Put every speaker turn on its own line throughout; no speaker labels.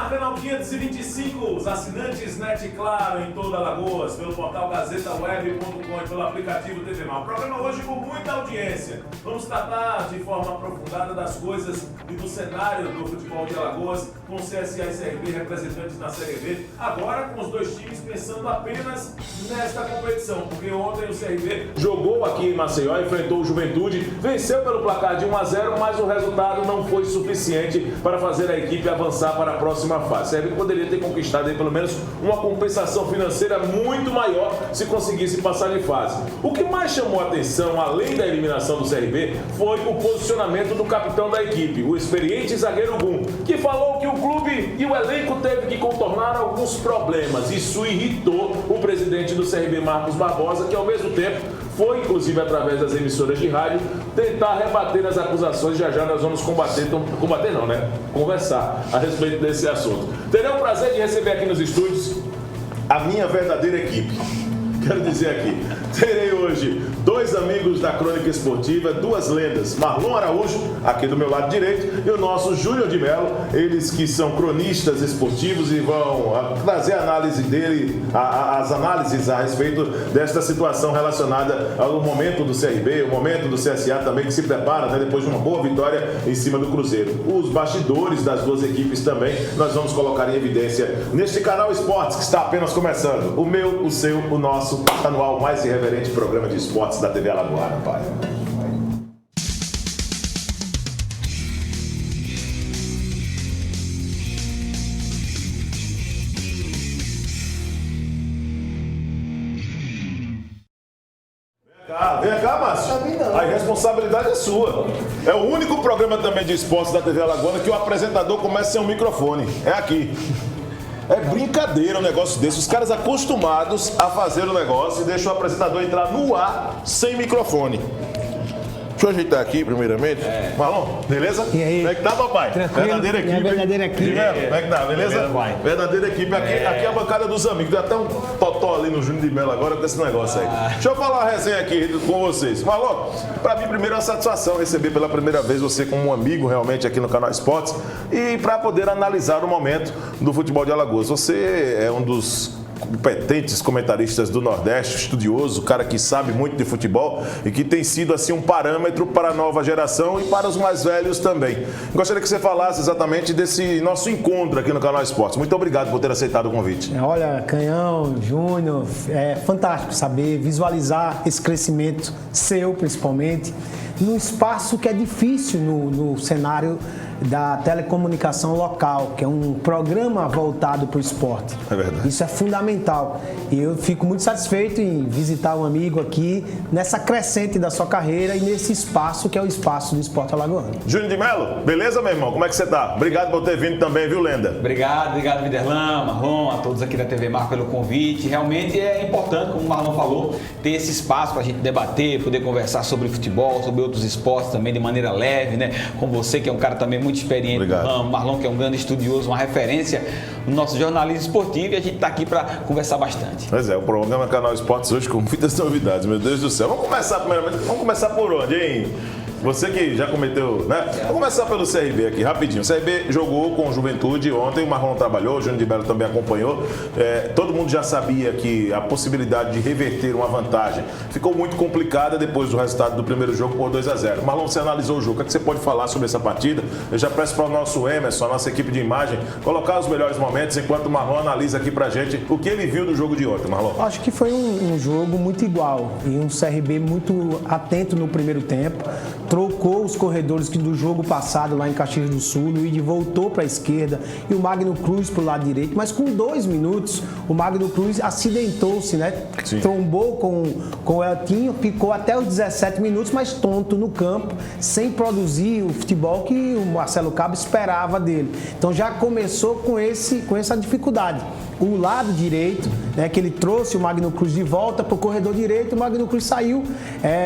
ar, canal 525, os assinantes Net Claro em toda Alagoas, pelo portal gazetaweb.com e pelo aplicativo TV Mar. O programa hoje com muita audiência. Vamos tratar de forma aprofundada das coisas e do cenário do futebol de Alagoas, com CSA e CRB representantes na Série B, agora com os dois times pensando apenas nesta competição, porque ontem o CRB jogou aqui em Maceió, enfrentou o Juventude, venceu pelo placar de 1-0, mas o resultado não foi suficiente para fazer a equipe avançar para a próxima fase. O CRB poderia ter conquistado aí pelo menos uma compensação financeira muito maior se conseguisse passar de fase. O que mais chamou a atenção, além da eliminação do CRB, foi o posicionamento do capitão da equipe, o experiente zagueiro Gum, que falou que o clube e o elenco teve que contornar alguns problemas. Isso irritou o presidente do CRB, Marcos Barbosa, que ao mesmo tempo foi, inclusive através das emissoras de rádio, tentar rebater as acusações. Já nós vamos conversar a respeito desse assunto. Terei o prazer de receber aqui nos estúdios a minha verdadeira equipe. Quero dizer aqui, terei hoje dois amigos da Crônica Esportiva, duas lendas, Marlon Araújo, aqui do meu lado direito, e o nosso Júnior de Mello, eles que são cronistas esportivos e vão trazer a análise dele, as análises a respeito desta situação relacionada ao momento do CRB, o momento do CSA também, que se prepara, né, depois de uma boa vitória em cima do Cruzeiro. Os bastidores das duas equipes também, nós vamos colocar em evidência neste canal Esportes, que está apenas começando. O meu, o seu, o nosso anual mais irreverente programa de esportes da TV Alagoana, pai. Vem cá, Márcio. A responsabilidade é sua. É o único programa também de esportes da TV Alagoana que o apresentador começa sem um microfone. É aqui. É brincadeira um negócio desse. Os caras acostumados a fazer o negócio e deixam o apresentador entrar no ar sem microfone. Deixa eu ajeitar aqui, primeiramente. Marlon, beleza?
E aí?
Como é que tá, papai?
Tranquilo.
Verdadeira equipe.
Verdadeira equipe.
Como é que tá, beleza? Verdadeira equipe. Aqui é a bancada dos amigos. Tem até um totó ali no Júnior de Mello agora com esse negócio aí. Deixa eu falar uma resenha aqui com vocês. Marlon, pra mim, primeiro é uma satisfação receber pela primeira vez você como um amigo realmente aqui no canal Esportes e pra poder analisar o momento do futebol de Alagoas. Você é um dos competentes comentaristas do Nordeste, estudioso, cara que sabe muito de futebol e que tem sido assim um parâmetro para a nova geração e para os mais velhos também. Gostaria que você falasse exatamente desse nosso encontro aqui no canal Esportes. Muito obrigado por ter aceitado o convite.
Olha, Canhão, Júnior, é fantástico saber visualizar esse crescimento seu, principalmente, num espaço que é difícil no cenário da telecomunicação local, que é um programa voltado para o esporte.
É verdade.
Isso é fundamental. E eu fico muito satisfeito em visitar um amigo aqui nessa crescente da sua carreira e nesse espaço que é o espaço do esporte alagoano.
Júnior de Mello, beleza, meu irmão? Como é que você tá? Obrigado por ter vindo também, viu, Lenda?
Obrigado, Viderlan, Marlon, a todos aqui da TV Mar pelo convite. Realmente é importante, como o Marlon falou, ter esse espaço para a gente debater, poder conversar sobre futebol, sobre outros esportes também de maneira leve, né? Com você, que é um cara também muito experiente.
Obrigado.
Marlon, que é um grande estudioso, uma referência no nosso jornalismo esportivo, e a gente está aqui para conversar bastante.
Pois é, o programa Canal Esportes hoje com muitas novidades, meu Deus do céu. Vamos começar por onde, hein? Você que já cometeu, né? Vamos começar pelo CRB aqui, rapidinho. O CRB jogou com o Juventude ontem, o Marlon trabalhou, o Júnior de Mello também acompanhou. Todo mundo já sabia que a possibilidade de reverter uma vantagem ficou muito complicada depois do resultado do primeiro jogo por 2-0. Marlon, você analisou o jogo, o que você pode falar sobre essa partida? Eu já peço para o nosso Emerson, a nossa equipe de imagem, colocar os melhores momentos enquanto o Marlon analisa aqui pra gente o que ele viu do jogo de ontem, Marlon.
Acho que foi um jogo muito igual e um CRB muito atento no primeiro tempo. Trocou os corredores que do jogo passado lá em Caxias do Sul, o Luiz voltou para a esquerda e o Magno Cruz para o lado direito, mas com 2 minutos o Magno Cruz acidentou-se, né?
Sim.
Trombou com o Eltinho, ficou até os 17 minutos, mas tonto no campo, sem produzir o futebol que o Marcelo Cabo esperava dele. Então já começou com essa dificuldade. O lado direito né, que ele trouxe o Magno Cruz de volta para o corredor direito. O Magno Cruz saiu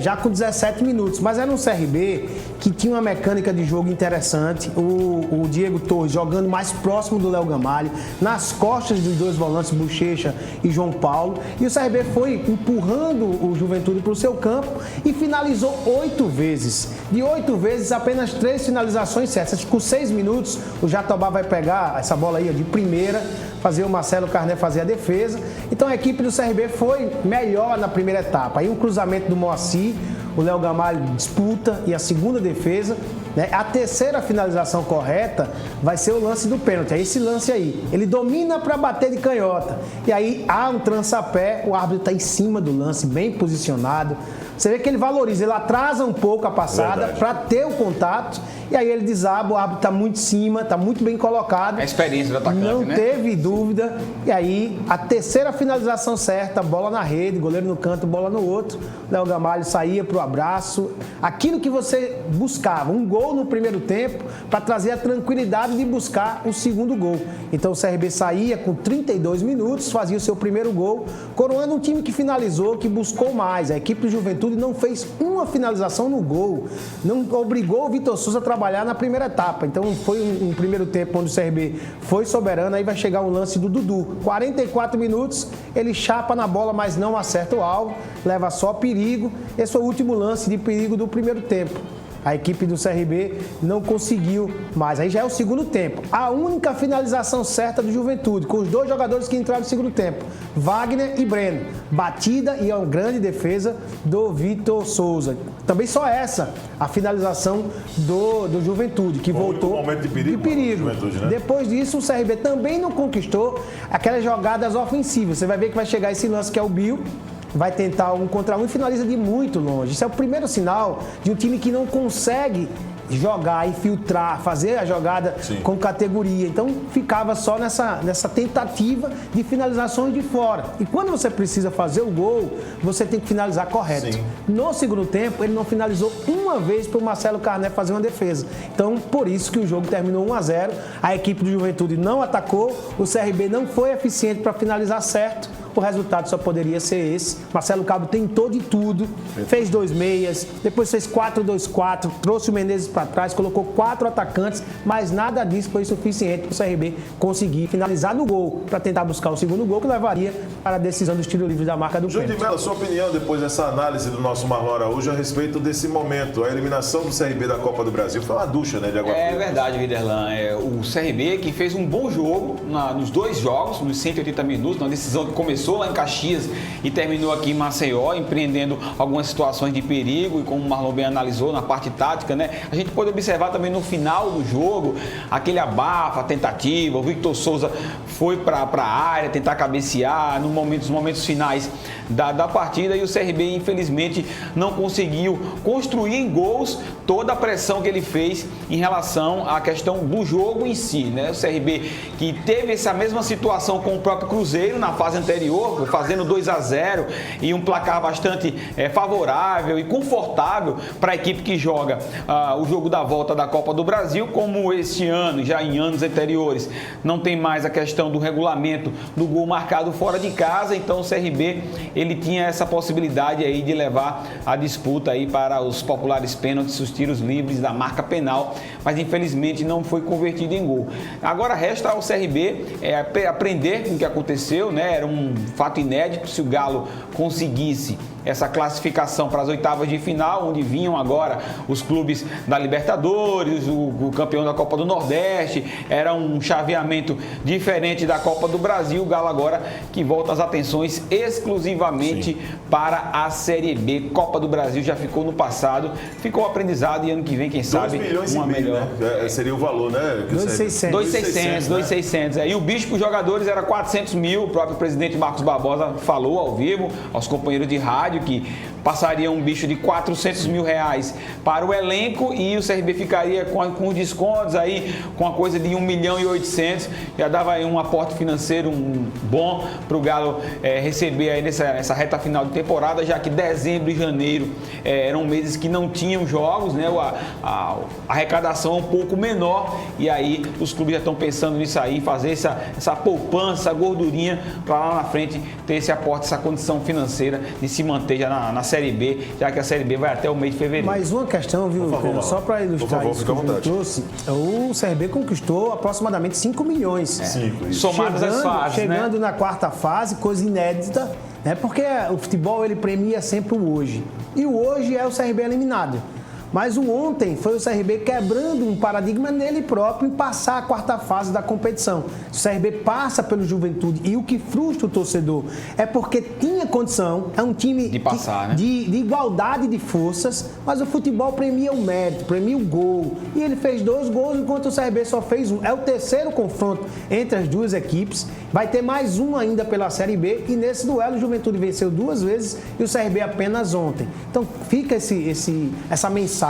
já com 17 minutos. Mas era um CRB que tinha uma mecânica de jogo interessante. O Diego Torres jogando mais próximo do Léo Gamalho, nas costas dos dois volantes, Bochecha e João Paulo. E o CRB foi empurrando o Juventude para o seu campo e finalizou 8 vezes. De 8 vezes, apenas 3 finalizações certas. Com 6 minutos, o Jatobá vai pegar essa bola aí de primeira, fazer o Marcelo Carné fazer a defesa. Então a equipe do CRB foi melhor na primeira etapa. Aí um cruzamento do Moacir, o Léo Gamalho disputa e a segunda defesa. Né? A terceira finalização correta vai ser o lance do pênalti. É esse lance aí. Ele domina para bater de canhota. E aí há um trança-pé, o árbitro está em cima do lance, bem posicionado. Você vê que ele valoriza, ele atrasa um pouco a passada para ter o contato. E aí ele desaba, o árbitro está muito em cima, está muito bem colocado.
A experiência do atacante,
não
né?
teve dúvida. E aí a terceira finalização certa, bola na rede, goleiro no canto, bola no outro. Léo Gamalho saía para o abraço. Aquilo que você buscava, um gol no primeiro tempo para trazer a tranquilidade de buscar o segundo gol. Então o CRB saía com 32 minutos, fazia o seu primeiro gol, coroando um time que finalizou, que buscou mais. A equipe do Juventude não fez uma finalização no gol, não obrigou o Vitor Souza a trabalhar na primeira etapa. Então foi um primeiro tempo onde o CRB foi soberano. Aí vai chegar um lance do Dudu, 44 minutos, ele chapa na bola, mas não acerta o alvo, leva só perigo. Esse foi o último lance de perigo do primeiro tempo. A equipe do CRB não conseguiu mais. Aí já é o segundo tempo. A única finalização certa do Juventude, com os dois jogadores que entraram no segundo tempo, Wagner e Breno. Batida e uma grande defesa do Vitor Souza. Também só essa, a finalização do Juventude, que voltou
um momento de perigo. Juventude, né?
Depois disso, o CRB também não conquistou aquelas jogadas ofensivas. Você vai ver que vai chegar esse lance que é o Bill, vai tentar um contra um e finaliza de muito longe. Isso é o primeiro sinal de um time que não consegue jogar, infiltrar, fazer a jogada com categoria. Então ficava só nessa tentativa de finalizações de fora. E quando você precisa fazer o gol, você tem que finalizar correto. Sim. No segundo tempo, ele não finalizou uma vez para o Marcelo Carné fazer uma defesa. Então, por isso que o jogo terminou 1-0. A equipe do Juventude não atacou, o CRB não foi eficiente para finalizar certo. O resultado só poderia ser esse. Marcelo Cabo tentou de tudo, fez 2 meias, depois fez 4-2-4, trouxe o Menezes para trás, colocou 4 atacantes, mas nada disso foi suficiente para o CRB conseguir finalizar no gol, para tentar buscar o segundo gol, que levaria para a decisão do tiro livre da marca do pênalti.
Júlio de Mello, sua opinião depois dessa análise do nosso Marlon Araújo a respeito desse momento, a eliminação do CRB da Copa do Brasil, foi uma ducha, né, de água fria.
É verdade, Viderlan. O CRB que fez um bom jogo nos 2 jogos, nos 180 minutos, na decisão que começou lá em Caxias e terminou aqui em Maceió, empreendendo algumas situações de perigo, e como o Marlon bem analisou na parte tática, né? A gente pode observar também no final do jogo, aquele abafa, a tentativa, o Vitor Souza foi para a área tentar cabecear nos momentos finais da partida, e o CRB infelizmente não conseguiu construir em gols toda a pressão que ele fez em relação à questão do jogo em si, né? O CRB que teve essa mesma situação com o próprio Cruzeiro na fase anterior, fazendo 2-0 e um placar bastante favorável e confortável para a equipe que joga o jogo da volta da Copa do Brasil, como este ano, já em anos anteriores, não tem mais a questão do regulamento do gol marcado fora de casa, então o CRB ele tinha essa possibilidade aí de levar a disputa aí para os populares pênaltis, os tiros livres da marca penal, mas infelizmente não foi convertido em gol. Agora resta ao CRB aprender com o que aconteceu, né? Era um fato inédito se o Galo conseguisse essa classificação para as oitavas de final, onde vinham agora os clubes da Libertadores, o campeão da Copa do Nordeste, era um chaveamento diferente da Copa do Brasil. O Galo agora que volta as atenções exclusivamente para a Série B. Copa do Brasil já ficou no passado, ficou aprendizado, e ano que vem, quem sabe, uma melhor.
Né? Seria o valor, né?
2.600.
E o bicho para os jogadores era 400 mil, o próprio presidente Marcos Barbosa falou ao vivo aos companheiros de rádio que passaria um bicho de 400 mil reais para o elenco, e aí o CRB ficaria com os descontos aí, com a coisa de 1.800.000, já dava aí um aporte financeiro bom para o Galo receber aí nessa reta final de temporada, já que dezembro e janeiro eram meses que não tinham jogos, né? A arrecadação um pouco menor, e aí os clubes já estão pensando nisso aí, fazer essa poupança, essa gordurinha, para lá na frente ter esse aporte, essa condição financeira de se manter já na Série B, já que a Série B vai até o mês de fevereiro.
Mais uma questão, viu, Pedro? Só para ilustrar isso que o trouxe, o CRB conquistou aproximadamente 5 milhões.
Somadas as fases,
chegando na quarta fase, coisa inédita, né? Porque o futebol ele premia sempre o hoje. E o hoje é o CRB eliminado. Mas o ontem foi o CRB quebrando um paradigma nele próprio em passar a quarta fase da competição. O CRB passa pelo Juventude e o que frustra o torcedor é porque tinha condição, é um time
de passar, né?
de igualdade de forças, mas o futebol premia o mérito, premia o gol. E ele fez 2 gols enquanto o CRB só fez 1. É o terceiro confronto entre as duas equipes. Vai ter mais um ainda pela Série B e nesse duelo o Juventude venceu 2 vezes e o CRB apenas ontem. Então fica essa mensagem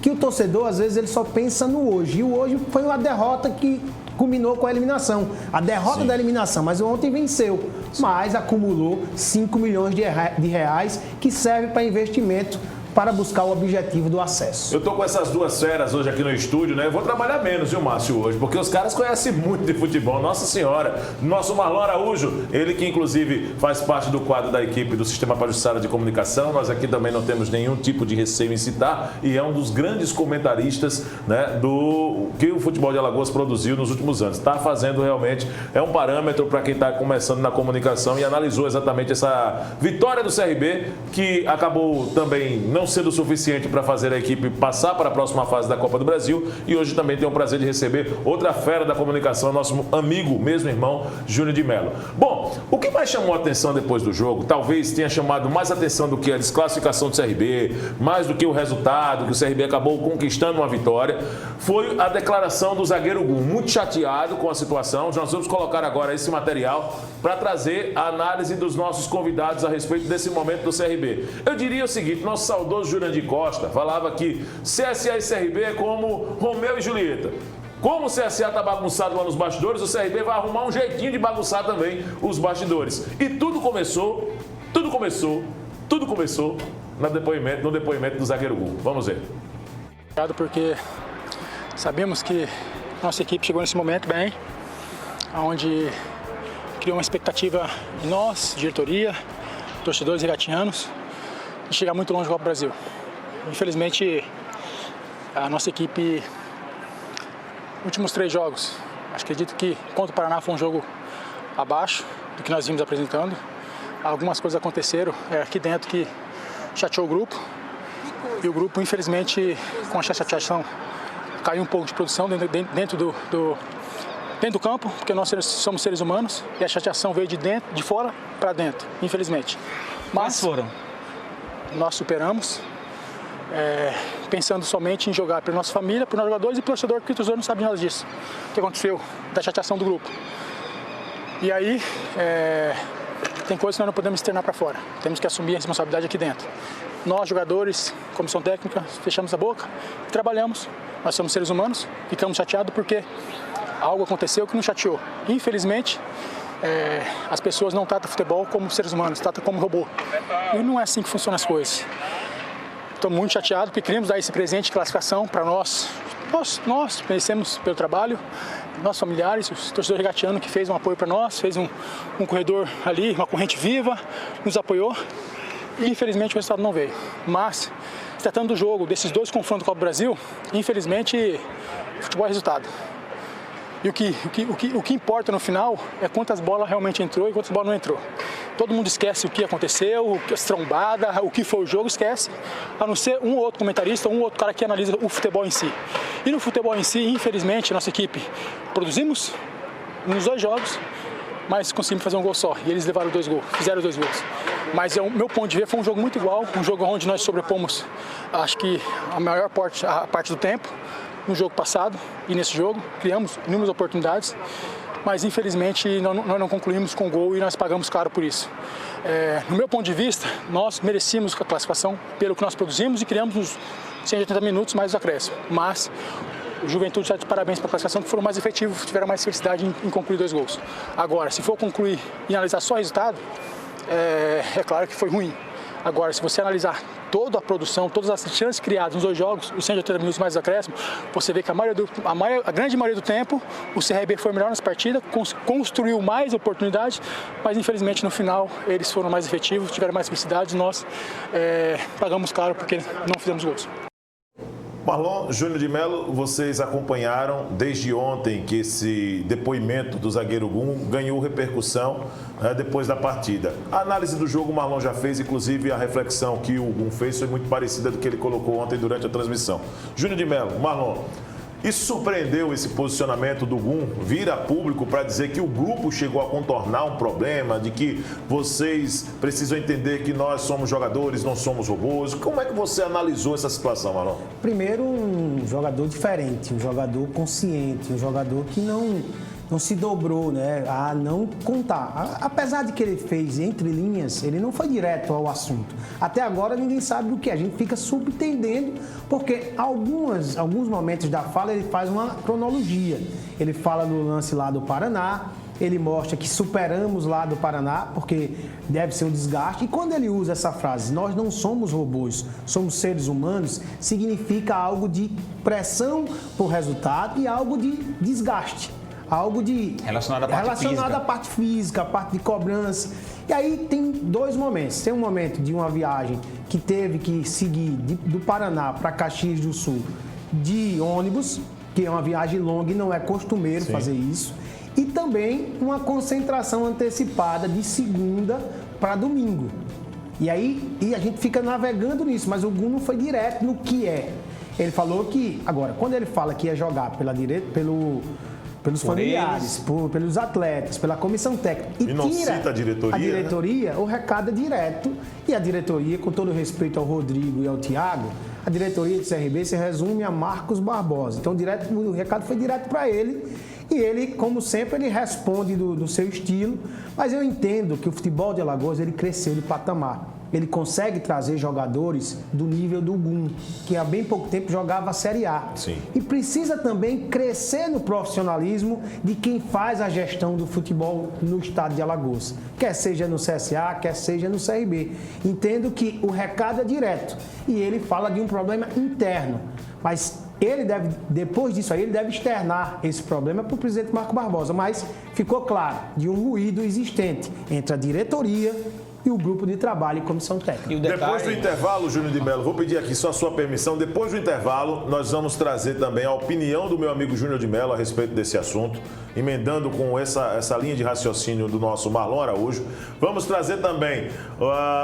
que o torcedor, às vezes, ele só pensa no hoje. E o hoje foi uma derrota que culminou com a eliminação. A derrota da eliminação, mas ontem venceu. Mas acumulou 5 milhões de reais que serve para investimento para buscar o objetivo do acesso.
Eu tô com essas duas feras hoje aqui no estúdio, né? Eu vou trabalhar menos, viu, Márcio, hoje, porque os caras conhecem muito de futebol. Nossa Senhora. Nosso Marlon Araújo, ele que inclusive faz parte do quadro da equipe do Sistema Pajuçara de Comunicação. Nós aqui também não temos nenhum tipo de receio em citar e é um dos grandes comentaristas, né, do que o futebol de Alagoas produziu nos últimos anos. Está fazendo realmente, é um parâmetro para quem está começando na comunicação e analisou exatamente essa vitória do CRB, que acabou também não sendo suficiente para fazer a equipe passar para a próxima fase da Copa do Brasil, e hoje também tenho o prazer de receber outra fera da comunicação, nosso amigo, mesmo irmão, Júnior de Mello. Bom, o que mais chamou a atenção depois do jogo, talvez tenha chamado mais atenção do que a desclassificação do CRB, mais do que o resultado, que o CRB acabou conquistando uma vitória, foi a declaração do zagueiro Gum, muito chateado com a situação. Nós vamos colocar agora esse material para trazer a análise dos nossos convidados a respeito desse momento do CRB. Eu diria o seguinte, nosso saudoso Jurandir Costa falava que CSA e CRB é como Romeu e Julieta. Como o CSA está bagunçado lá nos bastidores, o CRB vai arrumar um jeitinho de bagunçar também os bastidores. E tudo começou no depoimento do zagueiro Gum. Vamos ver.
Obrigado, porque sabemos que nossa equipe chegou nesse momento bem, onde criou uma expectativa em nós, diretoria, torcedores regatianos, de chegar muito longe do Copa do Brasil. Infelizmente, a nossa equipe, últimos 3 jogos, acredito que contra o Paraná foi um jogo abaixo do que nós vimos apresentando. Algumas coisas aconteceram aqui dentro que chateou o grupo, e o grupo, infelizmente, com a chateação, caiu um pouco de produção dentro do campo, porque nós somos seres humanos, e a chateação veio de fora para dentro, infelizmente. Mas foram. Nós superamos, pensando somente em jogar para nossa família, para os jogadores e para o torcedor, porque o torcedor não sabe nada disso, o que aconteceu, da chateação do grupo. E aí, tem coisas que nós não podemos externar para fora, temos que assumir a responsabilidade aqui dentro. Nós, jogadores, comissão técnica, fechamos a boca e trabalhamos. Nós somos seres humanos, ficamos chateados porque algo aconteceu que nos chateou. Infelizmente, as pessoas não tratam o futebol como seres humanos, tratam como robô. E não é assim que funcionam as coisas. Estou muito chateado porque queríamos dar esse presente de classificação para nós. Nós merecemos pelo trabalho, nossos familiares, o torcedor regatiano que fez um apoio para nós, fez um corredor ali, uma corrente viva, nos apoiou. E infelizmente o resultado não veio. Mas, se tratando do jogo, desses 2 confrontos com o Copa do Brasil, infelizmente, o futebol é resultado. E o que importa no final é quantas bolas realmente entrou e quantas bolas não entrou. Todo mundo esquece o que aconteceu, as trombadas, o que foi o jogo, esquece. A não ser um ou outro comentarista, um ou outro cara que analisa o futebol em si. E no futebol em si, infelizmente, nossa equipe produzimos nos 2 jogos, mas conseguimos fazer um gol só. E eles levaram 2 gols, fizeram 2 gols. Mas, o meu ponto de ver, foi um jogo muito igual, um jogo onde nós sobrepomos, acho que a maior parte do tempo, no jogo passado e nesse jogo, criamos inúmeras oportunidades, mas infelizmente nós não concluímos com o gol e nós pagamos caro por isso. No meu ponto de vista, nós merecíamos a classificação pelo que nós produzimos e criamos 180 minutos mais os acréscimos. Mas o Juventude está de parabéns para a classificação, que foram mais efetivos, tiveram mais felicidade em concluir 2 gols. Agora, se for concluir e analisar só o resultado, é claro que foi ruim. Agora, se você analisar toda a produção, todas as chances criadas nos 2 jogos, os 180 minutos mais os acréscimos, você vê que a grande maioria do tempo o CRB foi melhor nessa partida, construiu mais oportunidades, mas infelizmente no final eles foram mais efetivos, tiveram mais felicidade, nós pagamos caro porque não fizemos gols.
Marlon, Júnior de Melo, vocês acompanharam desde ontem que esse depoimento do zagueiro Gum ganhou repercussão depois da partida. A análise do jogo o Marlon já fez, inclusive a reflexão que o Gum fez foi muito parecida do que ele colocou ontem durante a transmissão. Júnior de Melo, Marlon, isso surpreendeu esse posicionamento do Gum vir a público para dizer que o grupo chegou a contornar um problema, de que vocês precisam entender que nós somos jogadores, não somos robôs. Como é que você analisou essa situação, Marlon?
Primeiro, um jogador diferente, um jogador consciente, um jogador que não se dobrou, né, a não contar. Apesar de que ele fez entre linhas, ele não foi direto ao assunto. Até agora ninguém sabe o que. A gente fica subentendendo, porque alguns momentos da fala ele faz uma cronologia. Ele fala do lance lá do Paraná, ele mostra que superamos lá do Paraná, porque deve ser um desgaste. E quando ele usa essa frase, nós não somos robôs, somos seres humanos, significa algo de pressão por resultado e algo de desgaste. Algo de
relacionado
à parte física, a parte de cobrança. E aí tem 2 momentos. Tem um momento de uma viagem que teve que seguir do Paraná para Caxias do Sul de ônibus, que é uma viagem longa e não é costumeiro fazer isso. E também uma concentração antecipada de segunda para domingo. E aí a gente fica navegando nisso, mas o Gum não foi direto no que é. Ele falou que, agora, quando ele fala que ia jogar pelos familiares, pelos atletas, pela comissão técnica
e não cita a diretoria,
né? O recado é direto. E a diretoria, com todo respeito ao Rodrigo e ao Thiago, a diretoria do CRB se resume a Marcos Barbosa. Então o recado foi direto para ele. E ele, como sempre, ele responde do seu estilo. Mas eu entendo que o futebol de Alagoas ele cresceu de patamar. Ele consegue trazer jogadores do nível do Gum, que há bem pouco tempo jogava a Série A.
Sim.
E precisa também crescer no profissionalismo de quem faz a gestão do futebol no estado de Alagoas. Quer seja no CSA, quer seja no CRB. Entendo que o recado é direto. E ele fala de um problema interno. Mas ele deve, depois disso aí, ele deve externar esse problema para o presidente Marcos Barbosa. Mas ficou claro de um ruído existente entre a diretoria e o grupo de trabalho e comissão técnica.
Depois do intervalo, Júnior de Melo, vou pedir aqui só a sua permissão. Depois do intervalo, nós vamos trazer também a opinião do meu amigo Júnior de Melo a respeito desse assunto, emendando com essa linha de raciocínio do nosso Marlon Araújo. Vamos trazer também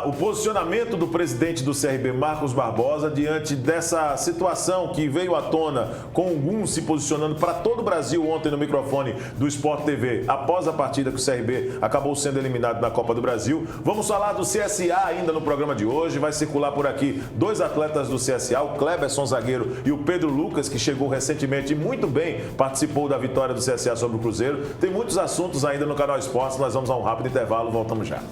o posicionamento do presidente do CRB, Marcos Barbosa, diante dessa situação que veio à tona com o Gum se posicionando para todo o Brasil ontem no microfone do Sport TV, após a partida que o CRB acabou sendo eliminado na Copa do Brasil. Vamos falar do CSA ainda no programa de hoje. Vai circular por aqui 2 atletas do CSA, o Kleberson, zagueiro, e o Pedro Lucas, que chegou recentemente e muito bem participou da vitória do CSA sobre o Cruzeiro. Tem muitos assuntos ainda no Canal Esportes. Nós vamos a um rápido intervalo. Voltamos já.